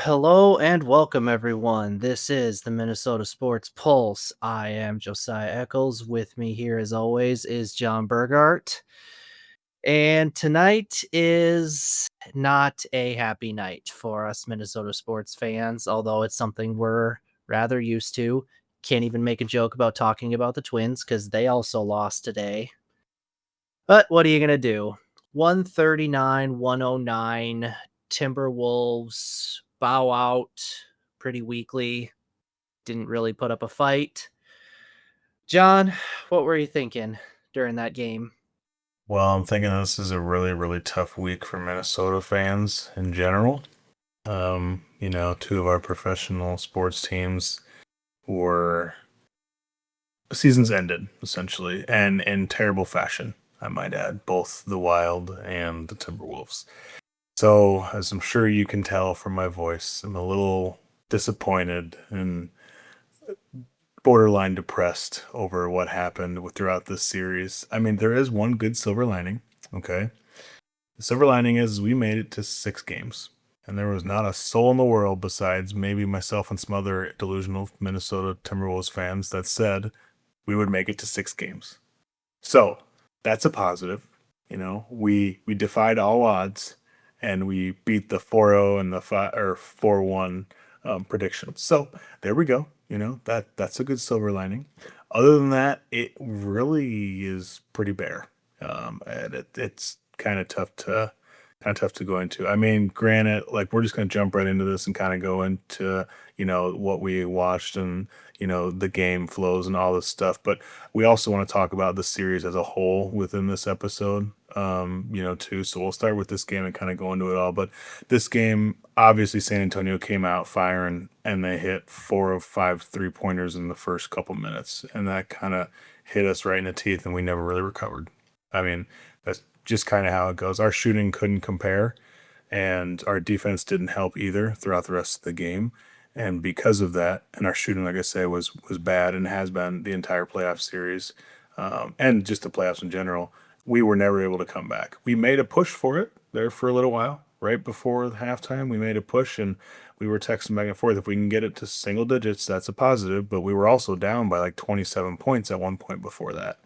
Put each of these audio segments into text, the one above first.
Hello and welcome, everyone. This is the Minnesota Sports Pulse. I am Josiah Eccles. With me here, as always, is John Burgart. And tonight is not a happy night for us Minnesota sports fans, although it's something we're rather used to. Can't even make a joke about talking about the Twins because they also lost today. But what are you going to do? 139-109. Timberwolves bow out pretty weakly. Didn't really put up a fight. John, what were you thinking during that game? Well, I'm thinking this is a really, really tough week for Minnesota fans in general. Two of our professional sports teams were seasons ended essentially, and in terrible fashion, I might add, both the Wild and the Timberwolves. So, as I'm sure you can tell from my voice, I'm a little disappointed and borderline depressed over what happened throughout this series. I mean, there is one good silver lining, okay? The silver lining is we made it to 6 games, and there was not a soul in the world besides maybe myself and some other delusional Minnesota Timberwolves fans that said we would make it to 6 games. So that's a positive. We defied all odds, and we beat the 4-0 and the 4-1 predictions. So there we go. That's a good silver lining. Other than that, it really is pretty bare. And it's kind of tough to go into. I mean, granted, like we're just gonna jump right into this and kind of go into what we watched and the game flows and all this stuff. But we also want to talk about the series as a whole within this episode, too. So we'll start with this game and kind of go into it all. But this game, obviously, San Antonio came out firing and they hit 4 of 5 3-pointers in the first couple minutes, and that kind of hit us right in the teeth, and we never really recovered. I mean, that's just kind of how it goes. Our shooting couldn't compare, and our defense didn't help either throughout the rest of the game. And because of that, and our shooting, like I say, was bad and has been the entire playoff series, and just the playoffs in general. We were never able to come back. We made a push for it there for a little while, right before halftime. We made a push, and we were texting back and forth. If we can get it to single digits, that's a positive. But we were also down by like 27 points at one point before that,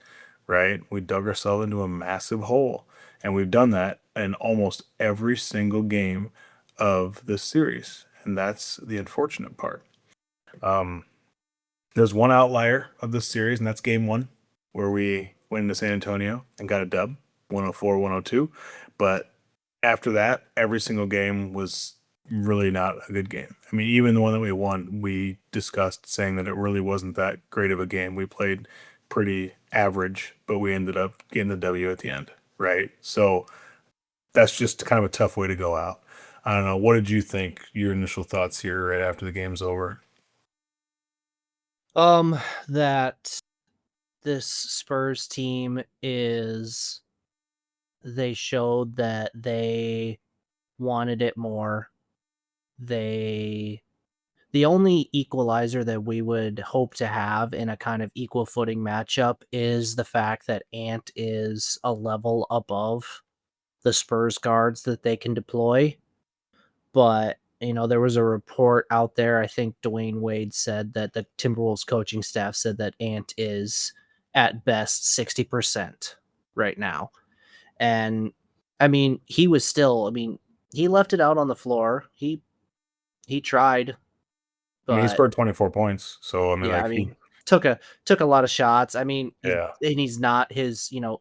right? We dug ourselves into a massive hole. And we've done that in almost every single game of this series. And that's the unfortunate part. Um, there's one outlier of this series, and that's game one, where we went into San Antonio and got a dub, 104-102. But after that, every single game was really not a good game. I mean, even the one that we won, we discussed saying that it really wasn't that great of a game. We played pretty average, but we ended up getting the W at the end, right? So that's just kind of a tough way to go out. I don't know. What did you think? Your initial thoughts here right after the game's over? That this Spurs team they showed that they wanted it more. They The only equalizer that we would hope to have in a kind of equal footing matchup is the fact that Ant is a level above the Spurs guards that they can deploy. But, there was a report out there. I think Dwayne Wade said that the Timberwolves coaching staff said that Ant is at best 60% right now. And I mean, he left it out on the floor. He tried, I mean, he but scored 24 points. So, I mean, yeah, like, I mean, took a lot of shots. I mean, yeah. he's not in the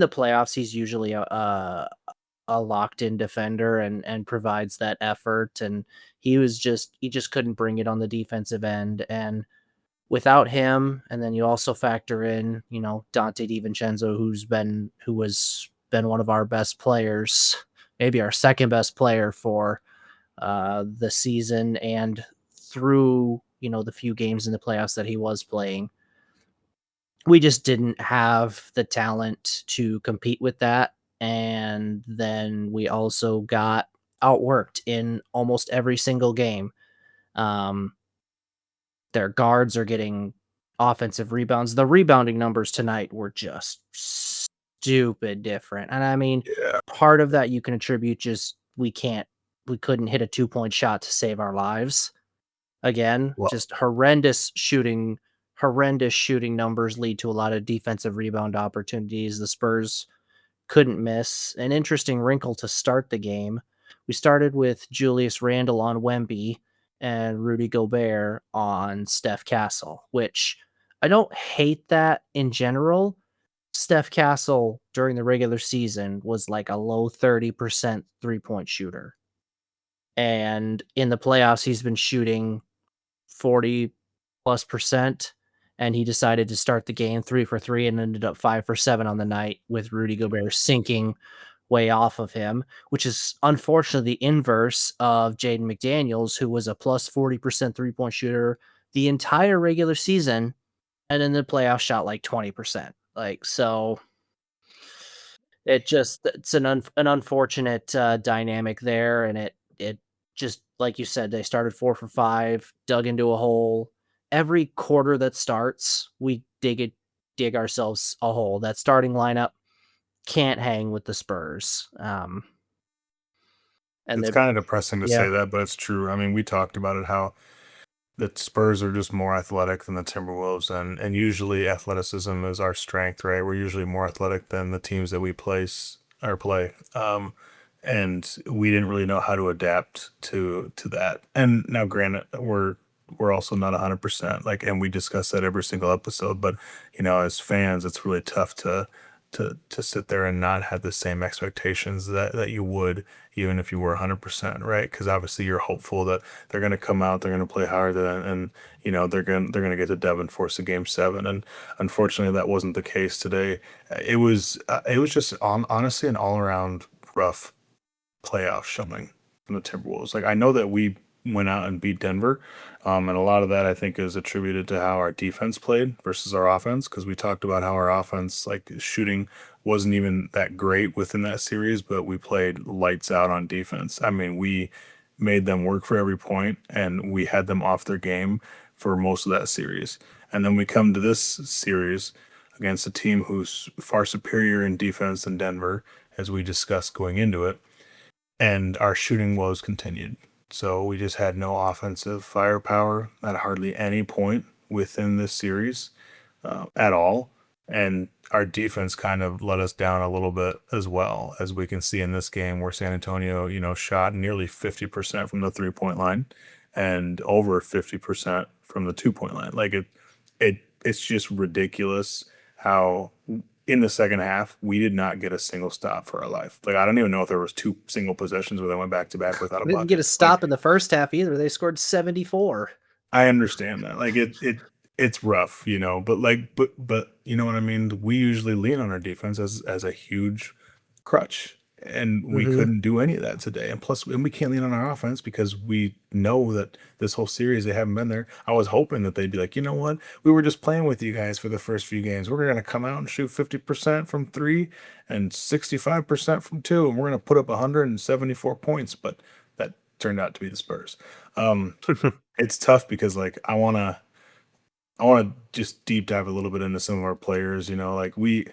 playoffs, he's usually a locked in defender and provides that effort. And he just couldn't bring it on the defensive end. And without him, and then you also factor in, Dante DiVincenzo, who was been one of our best players, maybe our second best player for the season and through, the few games in the playoffs that he was playing. We just didn't have the talent to compete with that. And then we also got outworked in almost every single game. Um, their guards are getting offensive rebounds. The rebounding numbers tonight were just stupid different. And I mean, Yeah. part of that you can attribute just we can't we couldn't hit a 2-point shot to save our lives. Again, Well, just horrendous shooting numbers lead to a lot of defensive rebound opportunities. The Spurs couldn't miss. An interesting wrinkle to start the game. We started with Julius Randle on Wemby and Rudy Gobert on Steph Castle, which I don't hate that in general. Steph Castle during the regular season was like a low 30% three-point shooter. And in the playoffs, he's been shooting 40 plus percent. And he decided to start the game 3 for 3 and ended up 5 for 7 on the night with Rudy Gobert sinking way off of him, which is unfortunately the inverse of Jaden McDaniels, who was a plus 40% three-point shooter the entire regular season. And in the playoffs shot like 20%. Like, so it's an unfortunate, dynamic there, and it just like you said, they started 4 for 5, dug into a hole. Every quarter that starts, we dig ourselves a hole. That starting lineup can't hang with the Spurs, and it's they kind of depressing to yeah. say that, but it's true. I mean, we talked about it, how the Spurs are just more athletic than the Timberwolves, and usually athleticism is our strength, right? We're usually more athletic than the teams that we place or play. And we didn't really know how to adapt to that. And now, granted, we're also not 100%, like, and we discuss that every single episode. But as fans, it's really tough to sit there and not have the same expectations that you would even if you were 100%, right? Because obviously you're hopeful that they're going to come out, they're going to play hard, and they're going to get to Devon force a game 7. And unfortunately, that wasn't the case today. It was just honestly an all around rough playoff showing from the Timberwolves. Like, I know that we went out and beat Denver, and a lot of that I think is attributed to how our defense played versus our offense. Because we talked about how our offense, like shooting, wasn't even that great within that series, but we played lights out on defense. I mean, we made them work for every point, and we had them off their game for most of that series. And then we come to this series against a team who's far superior in defense than Denver, as we discussed going into it, and our shooting woes continued. So we just had no offensive firepower at hardly any point within this series at all. And our defense kind of let us down a little bit as well, as we can see in this game where San Antonio, shot nearly 50% from the 3-point line and over 50% from the 2-point line. Like it's just ridiculous how in the second half we did not get a single stop for our life. Like, I don't even know if there was 2 single possessions where they went back to back without a We didn't get a bucket. Like, stop in the first half either. They scored 74. I understand that. Like, it's rough, but you know what I mean? We usually lean on our defense as a huge crutch, and we Mhm. couldn't do any of that today. And plus, we can't lean on our offense because we know that this whole series they haven't been there. I was hoping that they'd be like, you know what? We were just playing with you guys for the first few games. We're going to come out and shoot 50% from 3 and 65% from 2, and we're going to put up 174 points. But that turned out to be the Spurs. It's tough because, like, I want to just deep dive a little bit into some of our players. Like, we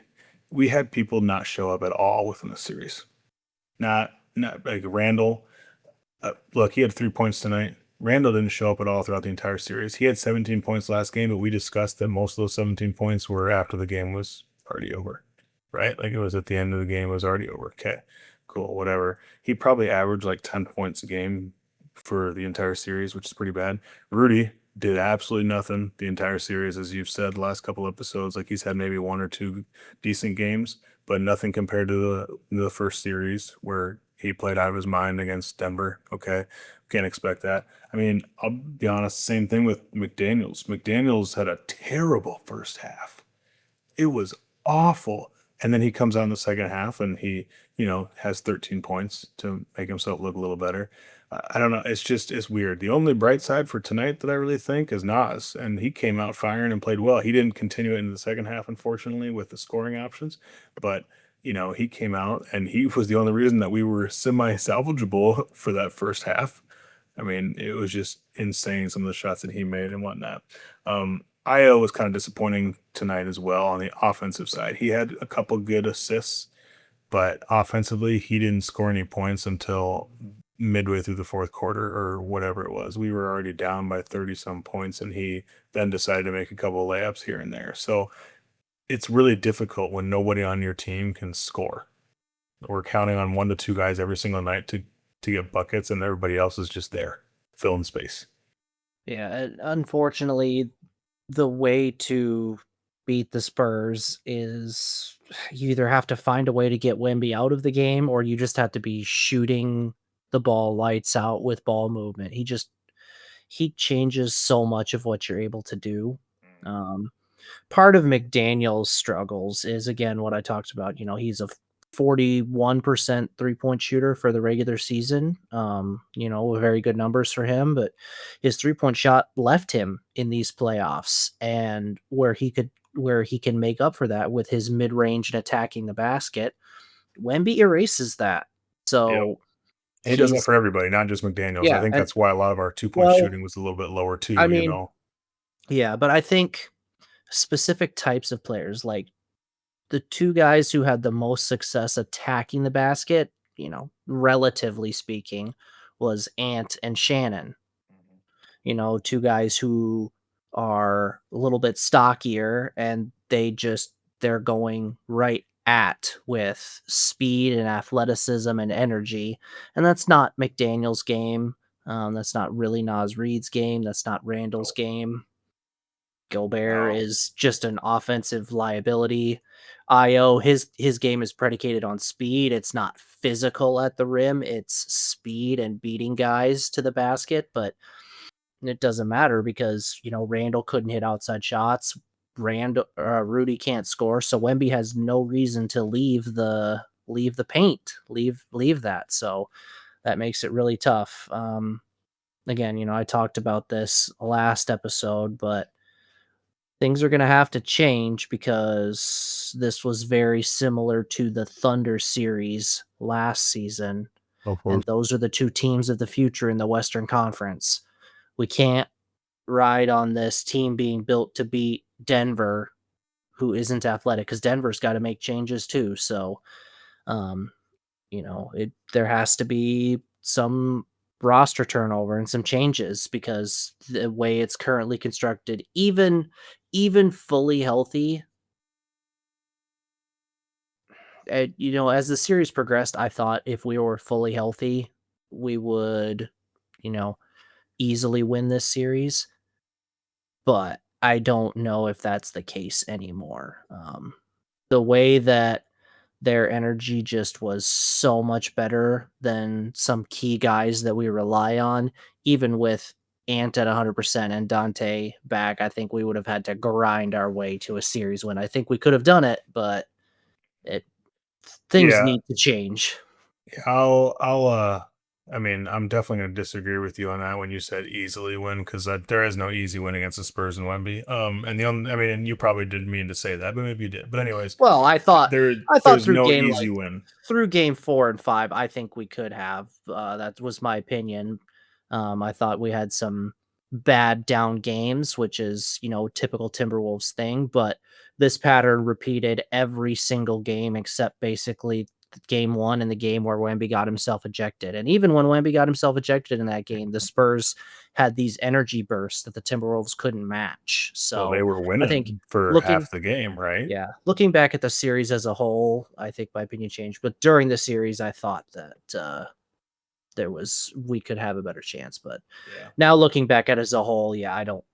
had people not show up at all within the series. Not like Randall. Look, he had 3 points tonight. Randall didn't show up at all throughout the entire series. He had 17 points last game, but we discussed that most of those 17 points were after the game was already over, right? Like, it was at the end of the game, it was already over. Okay, cool, whatever. He probably averaged like 10 points a game for the entire series, which is pretty bad. Rudy did absolutely nothing the entire series, as you've said the last couple episodes. Like, he's had maybe 1 or 2 decent games, but nothing compared to the first series where he played out of his mind against Denver. Okay, can't expect that. I mean, I'll be honest, same thing with McDaniels. McDaniels had a terrible first half. It was awful. And then he comes out in the second half and he, has 13 points to make himself look a little better. I don't know. It's weird. The only bright side for tonight that I really think is Nas, and he came out firing and played well. He didn't continue it in the second half, unfortunately, with the scoring options, but he came out and he was the only reason that we were semi salvageable for that first half. I mean, it was just insane, some of the shots that he made and whatnot. Io was kind of disappointing tonight as well on the offensive side. He had a couple good assists, but offensively, he didn't score any points until midway through the fourth quarter or whatever it was. We were already down by 30 some points, and he then decided to make a couple of layups here and there. So it's really difficult when nobody on your team can score. We're counting on 1 to 2 guys every single night to get buckets, and everybody else is just there filling space. Yeah, unfortunately, the way to beat the Spurs is you either have to find a way to get Wemby out of the game, or you just have to be shooting the ball lights out with ball movement. He changes so much of what you're able to do. Um, Part of McDaniel's struggles is again what I talked about. You know, he's a 41% 3-point shooter for the regular season. You know, very good numbers for him, but his 3-point shot left him in these playoffs, and where he can make up for that with his mid-range and attacking the basket. Wemby erases that. Yep. So He does that he's for everybody, not just McDaniels. I yeah, think and that's why a lot of our 2 point well, shooting was a little bit lower I too, you mean, know. yeah, but I think specific types of players like the 2 guys who had the most success attacking the basket, you know, relatively speaking, was Ant and Shannon. You know, 2 guys who are a little bit stockier and they're going right at with speed and athleticism and energy, and that's not McDaniel's game. That's not really Naz Reid's game. That's not Randall's No. game. Gobert No. is just an offensive liability. Io, his game is predicated on speed. It's not physical at the rim. It's speed and beating guys to the basket, but it doesn't matter because, you know, Randall couldn't hit outside shots. Rudy can't score, so Wemby has no reason to leave the paint, leave that. So that makes it really tough. Again, you know, I talked about this last episode, but things are going to have to change because this was very similar to the Thunder series last season. Of And course. those are the 2 teams of the future in the Western Conference. We can't ride on this team being built to beat Denver, who isn't athletic, because Denver's got to make changes too. So, um, you know, there has to be some roster turnover and some changes because the way it's currently constructed, even fully healthy, you know, as the series progressed, I thought if we were fully healthy, we would, you know, easily win this series. But I don't know if that's the case anymore. The way that their energy just was so much better than some key guys that we rely on, even with Ant at 100% and Dante back, I think we would have had to grind our way to a series win. I think we could have done it, but it things Yeah, need to change. I mean, I'm definitely going to disagree with you on that when you said easily win because there is no easy win against the Spurs and Wemby. And the only, I mean, and you probably didn't mean to say that, but maybe you did. But anyways, Well, there I thought there's through no game easy win. through game 4 and 5, I think we could have. That was my opinion. I thought we had some bad down games, which is, you know, typical Timberwolves thing, but this pattern repeated every single game except basically game 1 and the game where Wemby got himself ejected. And even when Wemby got himself ejected in that game, the Spurs had these energy bursts that the Timberwolves couldn't match. Well, they So were I think winning for looking half the game, right? yeah, looking back at the series as a whole, I think my opinion changed, but during the series, I thought that, we could have a better chance, but Yeah. now looking back at it as a whole, yeah, I don't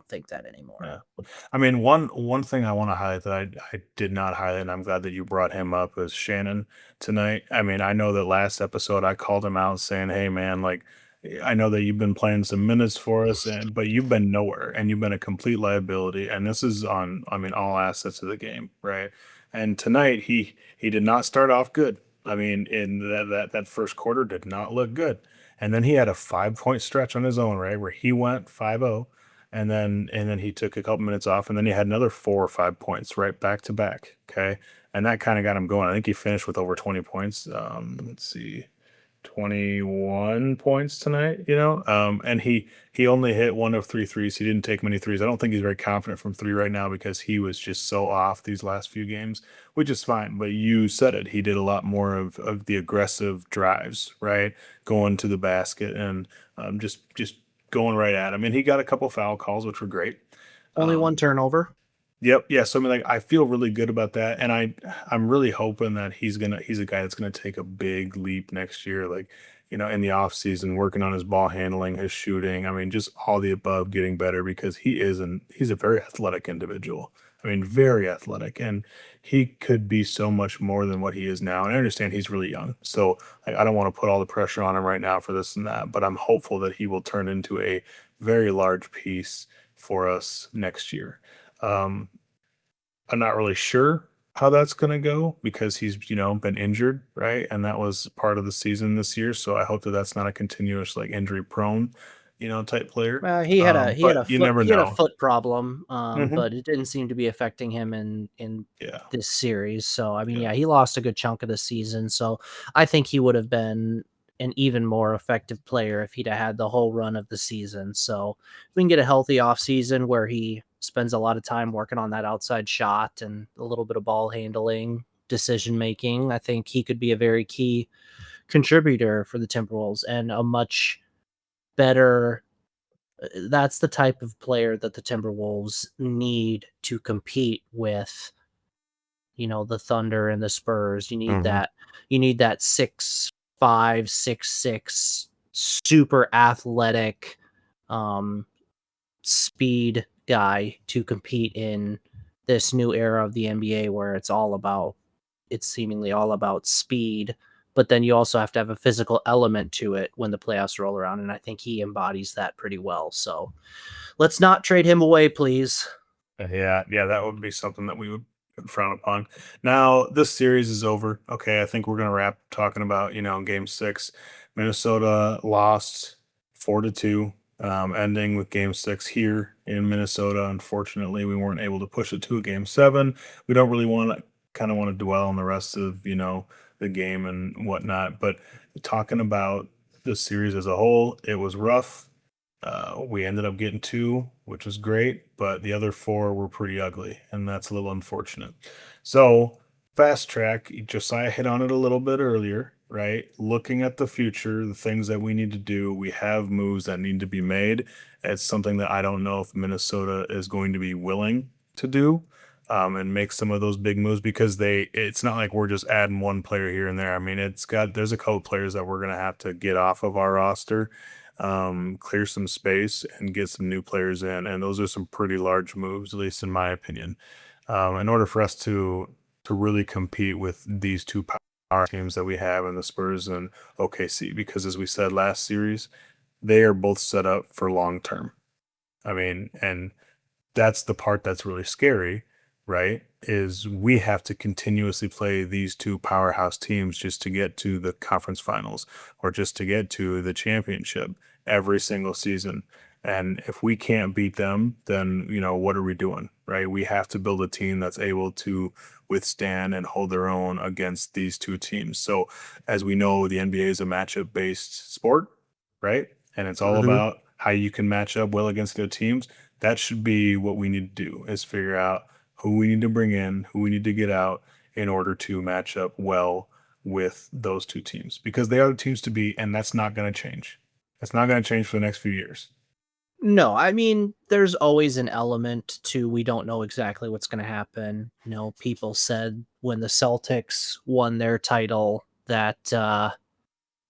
think that anymore. Yeah. I mean, one thing I want to highlight that I did not highlight, and I'm glad that you brought him up, is Shannon tonight. I mean, I know that last episode I called him out saying, "Hey, man, like, I know that you've been playing some minutes for us, but you've been nowhere, and you've been a complete liability. And this is on, I mean, all assets of the game, right? And tonight he did not start off good. I mean, in that first quarter did not look good, and then he had a 5 point stretch on his own, right, where he went 5-0 and then he took a couple minutes off, and then he had another 4 or 5 points right back to back. Okay, and that kind of got him going. I think he finished with over 20 points. Let's see, 21 points tonight, and he only hit one of three threes. He didn't take many threes. I don't think he's very confident from three right now because he was just so off these last few games, which is fine. But you said it. He did a lot more of the aggressive drives, right? Going to the basket and just going right at him. And he got a couple foul calls, which were great. Only one Um, turnover. Yep. Yeah. So I mean, like, I feel really good about that, and I'm really hoping that he's a guy that's gonna take a big leap next year, like, in the off season, working on his ball handling, his shooting. I mean, just all the above, getting better because he's a very athletic individual. I mean, very athletic, and he could be so much more than what he is now. And I understand he's really young, so like, I don't want to put all the pressure on him right now for this and that, but I'm hopeful that he will turn into a very large piece for us next year. Um, I'm not really sure how that's going to go because he's, been injured, right? And that was part of the season this year. So I hope that that's not a continuous, like, injury prone, type player. But you never He had a know. foot problem, Hmm. but it didn't seem to be affecting him in Yeah. this series. So I mean, Yeah. yeah, he lost a good chunk of the season. So I think he would have been an even more effective player if he'd have had the whole run of the season. So if we can get a healthy off season where he spends a lot of time working on that outside shot and a little bit of ball handling, decision making, I think he could be a very key contributor for the Timberwolves and a much better that's the type of player that the Timberwolves need to compete with, the Thunder and the Spurs. Hmm. You need that 6'5", 6'6", super athletic, um, speed guy to compete in this new era of the NBA where it's seemingly all about speed, but then you also have to have a physical element to it when the playoffs roll around, and I think he embodies that pretty well. So let's not trade him away, please. Yeah, yeah, that would be something that we would frown upon. Now, this series is over. Okay, I think we're gonna wrap talking about, game six. Minnesota lost 4-2, ending with game six here in Minnesota. Unfortunately, we weren't able to push it to a game seven. We don't really want to dwell on the rest of, the game and whatnot, but talking about the series as a whole, it was rough. We ended up getting two, which was great, but the other four were pretty ugly, and that's a little unfortunate. So, fast track, Josiah hit on it a little bit earlier, right? Looking at the future, the things that we need to do, we have moves that need to be made. It's something that I don't know if Minnesota is going to be willing to do. And make some of those big moves because it's not like we're just adding one player here and there. I mean, there's a couple players that we're going to have to get off of our roster, clear some space and get some new players in. And those are some pretty large moves, at least in my opinion, in order for us to really compete with these two power teams that we have in the Spurs and OKC. Because as we said last series, they are both set up for long term. I mean, and that's the part that's really scary, right? Is we have to continuously play these two powerhouse teams just to get to the conference finals or just to get to the championship every single season. And if we can't beat them, then, what are we doing, right? We have to build a team that's able to withstand and hold their own against these two teams. So, as we know, the NBA is a matchup based sport, right? And it's all Mhm. about how you can match up well against good teams. That should be what we need to do is figure out who we need to bring in, who we need to get out in order to match up well with those two teams because they are the teams to beat, and that's not going to change. That's not going to change for the next few years. No, I mean, there's always an element to we don't know exactly what's gonna happen. People said when the Celtics won their title that,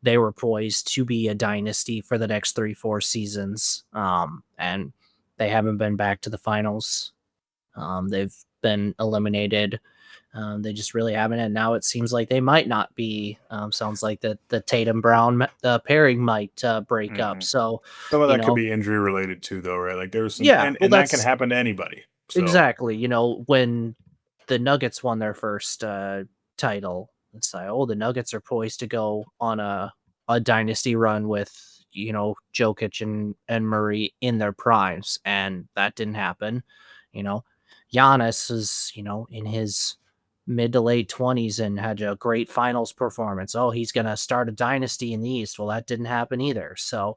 they were poised to be a dynasty for the next 3, 4 seasons, and they haven't been back to the finals. They've been eliminated. They just really haven't, and now it seems like they might not be. Sounds like the Tatum Brown pairing might break up. Hmm. So, Some of you that could know, be injury related too, though, right? Like there's some, yeah, well, and that can that's happen to anybody. So, exactly. When the Nuggets won their first title, it's like, oh, the Nuggets are poised to go on a dynasty run with Jokic and Murray in their primes, and that didn't happen. You know, Giannis is in his mid to late 20s and had a great finals performance. Oh, he's going to start a dynasty in the East. Well, that didn't happen either. So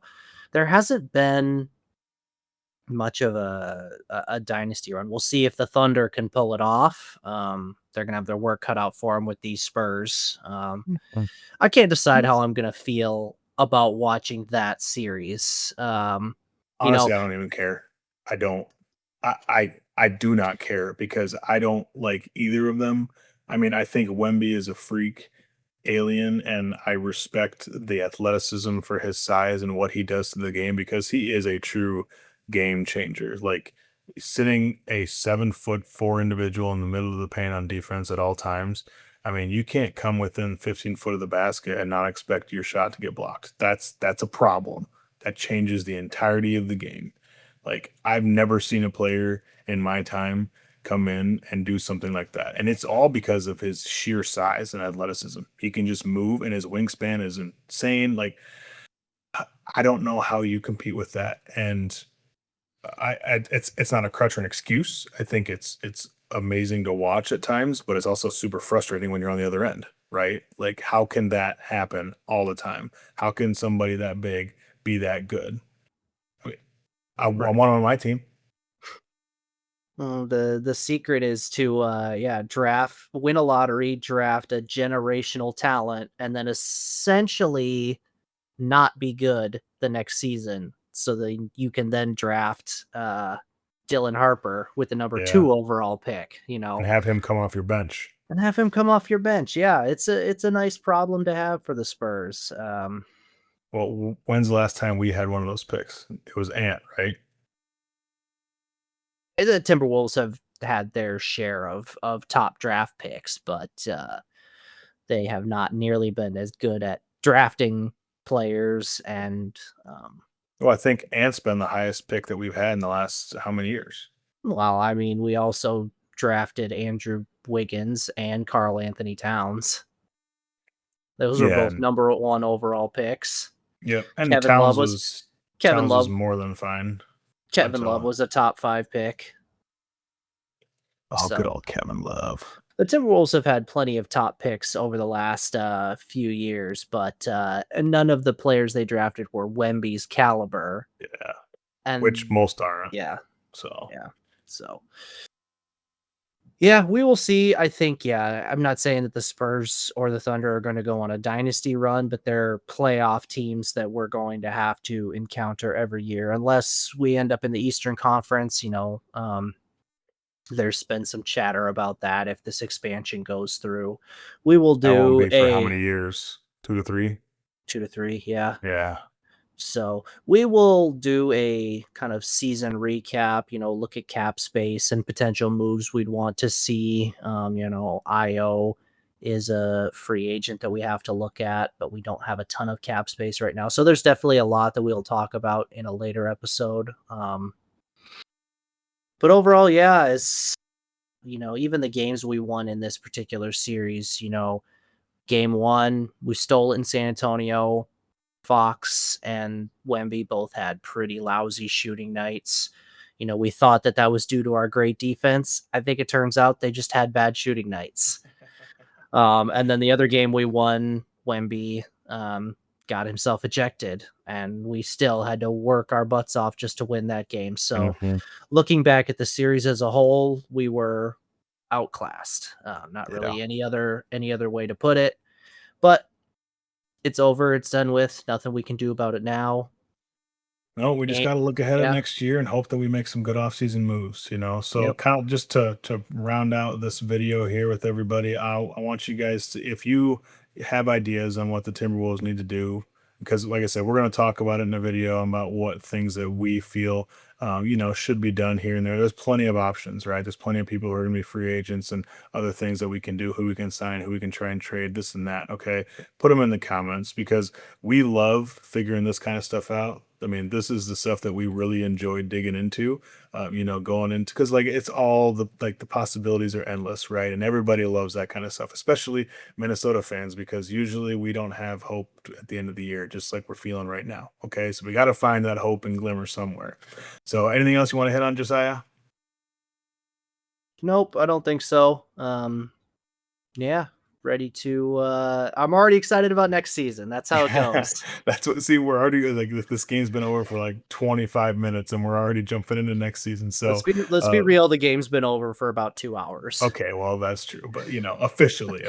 there hasn't been much of a dynasty run. We'll see if the Thunder can pull it off. They're gonna have their work cut out for them with these Spurs. Mhm. I can't decide how I'm gonna feel about watching that series. You know, Honestly, I don't even care. I don't. I do not care because I don't like either of them. I mean, I think Wemby is a freak alien, and I respect the athleticism for his size and what he does to the game because he is a true game changer. Like sitting a 7'4" individual in the middle of the paint on defense at all times. I mean, you can't come within 15 foot of the basket and not expect your shot to get blocked. That's a problem. That changes the entirety of the game. Like I've never seen a player in my time come in and do something like that. And it's all because of his sheer size and athleticism. He can just move and his wingspan is insane. Like I don't know how you compete with that. And it's not a crutch or an excuse. I think it's amazing to watch at times, but it's also super frustrating when you're on the other end, right? Like how can that happen all the time? How can somebody that big be that good? I mean, I want right. him on my team. Well, the secret is to win a lottery, draft a generational talent, and then essentially not be good the next season, so that you can then draft Dylan Harper with the number Yeah. 2 overall pick, And have him come off your bench. and have him come off your bench. Yeah, it's a nice problem to have for the Spurs. Well, when's the last time we had one of those picks? It was Ant, right? The Timberwolves have had their share of top draft picks, but they have not nearly been as good at drafting players and Well, I think Ant's been the highest pick that we've had in the last how many years? well, I mean, we also drafted Andrew Wiggins and Carl Anthony Towns. Those were Yeah, both and number 1 overall picks. yep. And Kevin Love was Kevin Towns was Love more than fine. But Kevin Love was a top 5 pick. oh, good So, old Kevin Love. the Timberwolves have had plenty of top picks over the last few years, but none of the players they drafted were Wemby's caliber. Yeah, which And most aren't. yeah, So yeah. So, yeah, we will see. I think, yeah, I'm not saying that the Spurs or the Thunder are going to go on a dynasty run, but they're playoff teams that we're going to have to encounter every year, unless we end up in the Eastern Conference. There's been some chatter about that if this expansion goes through. We will that won't do be for how a many years? 2 to 3. 2 to 3, yeah. Yeah. So we will do a kind of season recap, look at cap space and potential moves we'd want to see. IO is a free agent that we have to look at, but we don't have a ton of cap space right now. So there's definitely a lot that we'll talk about in a later episode. But overall, yeah, even the games we won in this particular series, game 1, we stole it in San Antonio. Fox and Wemby both had pretty lousy shooting nights. We thought that that was due to our great defense. I think it turns out they just had bad shooting nights. And then the other game we won, Wemby got himself ejected, and we still had to work our butts off just to win that game. So, Hmm. looking back at the series as a whole, we were outclassed. Not Yeah. really any other way to put it, but it's over. It's done with. Nothing we can do about it now. No, we just And got to look ahead at yeah, next year and hope that we make some good offseason moves, you know. So, yep. kind of just to round out this video here with everybody, I want you guys to, if you have ideas on what the Timberwolves need to do, because like I said, we're going to talk about it in a video about what things that we feel, should be done here and there. There's plenty of options, right? There's plenty of people who are going to be free agents and other things that we can do, who we can sign, who we can try and trade, this and that. Okay, put them in the comments because we love figuring this kind of stuff out. I mean, this is the stuff that we really enjoy digging into, going into because like it's all the possibilities are endless, right? And everybody loves that kind of stuff, especially Minnesota fans, because usually we don't have hope at the end of the year, just like we're feeling right now. Okay, so we got to find that hope and glimmer somewhere. So, anything else you want to hit on, Josiah? Nope, I don't think so. Yeah, ready to. I'm already excited about next season. That's how it goes. That's what. See, we're already like this game's been over for like 25 minutes, and we're already jumping into next season. So, Let's be uh, real. The game's been over for about 2 hours. okay, well, that's true, but, officially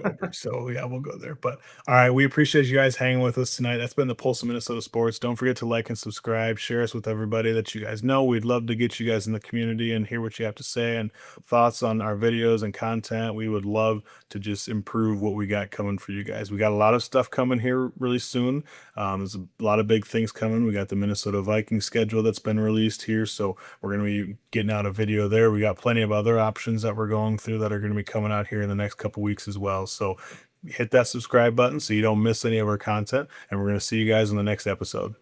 over, so, yeah, we'll go there, but, alright, we appreciate you guys hanging with us tonight. That's been the Pulse of Minnesota Sports. Don't forget to like and subscribe, share us with everybody that you guys know. We'd love to get you guys in the community and hear what you have to say and thoughts on our videos and content. We would love to just improve what we got coming for you guys. We got a lot of stuff coming here really soon. There's a lot of big things coming. We got the Minnesota Vikings schedule that's been released here, so we're going to be getting out a video there. We got plenty of other options that we're going through that are going to be coming out here in the next couple weeks as well. So hit that subscribe button so you don't miss any of our content, and we're going to see you guys in the next episode.